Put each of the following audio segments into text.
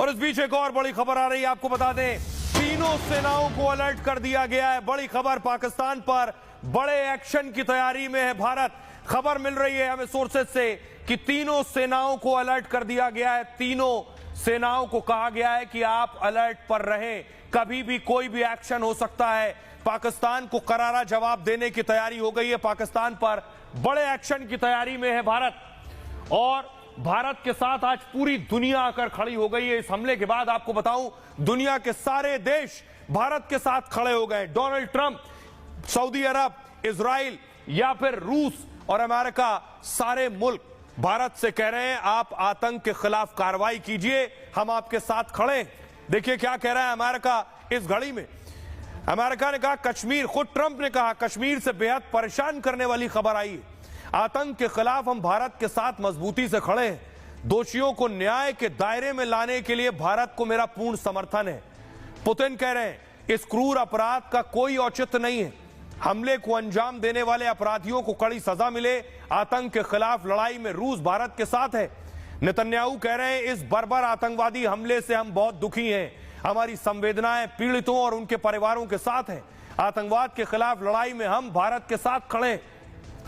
और इस बीच एक और बड़ी खबर आ रही है, आपको बता दें तीनों सेनाओं को अलर्ट कर दिया गया है। बड़ी खबर, पाकिस्तान पर बड़े एक्शन की तैयारी में है भारत। खबर मिल रही है हमें सोर्सेज से कि तीनों सेनाओं को अलर्ट कर दिया गया है। तीनों सेनाओं को कहा गया है कि आप अलर्ट पर रहें, कभी भी कोई भी एक्शन हो सकता है। पाकिस्तान को करारा जवाब देने की तैयारी हो गई है। पाकिस्तान पर बड़े एक्शन की तैयारी में है भारत और भारत के साथ आज पूरी दुनिया आकर खड़ी हो गई है। इस हमले के बाद आपको बताऊं, दुनिया के सारे देश भारत के साथ खड़े हो गए। डोनाल्ड ट्रंप, सऊदी अरब, इजराइल या फिर रूस और अमेरिका, सारे मुल्क भारत से कह रहे हैं आप आतंक के खिलाफ कार्रवाई कीजिए, हम आपके साथ खड़े हैं। देखिए क्या कह रहा है अमेरिका इस घड़ी में। अमेरिका ने कहा कश्मीर, खुद ट्रंप ने कहा कश्मीर से बेहद परेशान करने वाली खबर आई है। आतंक के खिलाफ हम भारत के साथ मजबूती से खड़े हैं। दोषियों को न्याय के दायरे में लाने के लिए भारत को मेरा पूर्ण समर्थन है। पुतिन कह रहे हैं इस क्रूर अपराध का कोई औचित्य नहीं है। हमले को अंजाम देने वाले अपराधियों को कड़ी सजा मिले। आतंक के खिलाफ लड़ाई में रूस भारत के साथ है। नेतन्याहू कह रहे हैं इस बर्बर आतंकवादी हमले से हम बहुत दुखी हैं। हमारी संवेदनाएं पीड़ितों और उनके परिवारों के साथ हैं। आतंकवाद के खिलाफ लड़ाई में हम भारत के साथ खड़े हैं।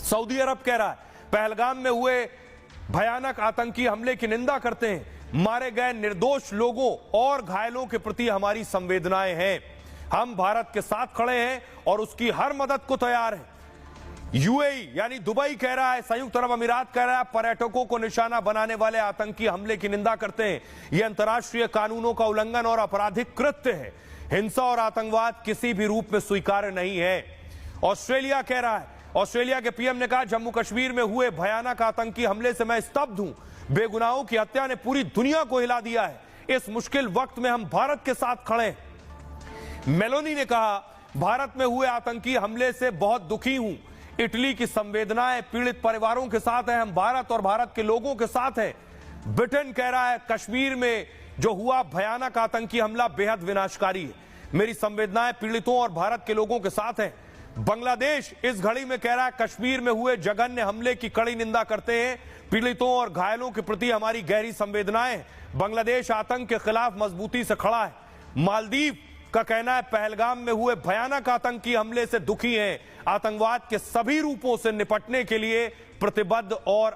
सऊदी अरब कह रहा है पहलगाम में हुए भयानक आतंकी हमले की निंदा करते हैं। मारे गए निर्दोष लोगों और घायलों के प्रति हमारी संवेदनाएं हैं। हम भारत के साथ खड़े हैं और उसकी हर मदद को तैयार हैं। यूएई यानी दुबई कह रहा है, संयुक्त अरब अमीरात कह रहा है पर्यटकों को निशाना बनाने वाले आतंकी हमले की निंदा करते हैं। यह अंतर्राष्ट्रीय कानूनों का उल्लंघन और आपराधिक कृत्य है। हिंसा और आतंकवाद किसी भी रूप में स्वीकार्य नहीं है। ऑस्ट्रेलिया कह रहा है, ऑस्ट्रेलिया के पीएम ने कहा जम्मू कश्मीर में हुए भयानक आतंकी हमले से मैं स्तब्ध हूं। बेगुनाहों की हत्या ने पूरी दुनिया को हिला दिया है। इस मुश्किल वक्त में हम भारत के साथ खड़े हैं। मेलोनी ने कहा भारत में हुए आतंकी हमले से बहुत दुखी हूं। इटली की संवेदनाएं पीड़ित परिवारों के साथ है। हम भारत और भारत के लोगों के साथ हैं। ब्रिटेन कह रहा है कश्मीर में जो हुआ भयानक आतंकी हमला बेहद विनाशकारी है। मेरी संवेदनाएं पीड़ितों और भारत के लोगों के साथ हैं। बांग्लादेश इस घड़ी में कह रहा है कश्मीर में हुए जघन्य हमले की कड़ी निंदा करते हैं। पीड़ितों और घायलों के प्रति हमारी गहरी संवेदनाएं। बांग्लादेश आतंक के खिलाफ मजबूती से खड़ा है। मालदीव का कहना है पहलगाम में हुए भयानक आतंकी हमले से दुखी हैं। आतंकवाद के सभी रूपों से निपटने के लिए प्रतिबद्ध और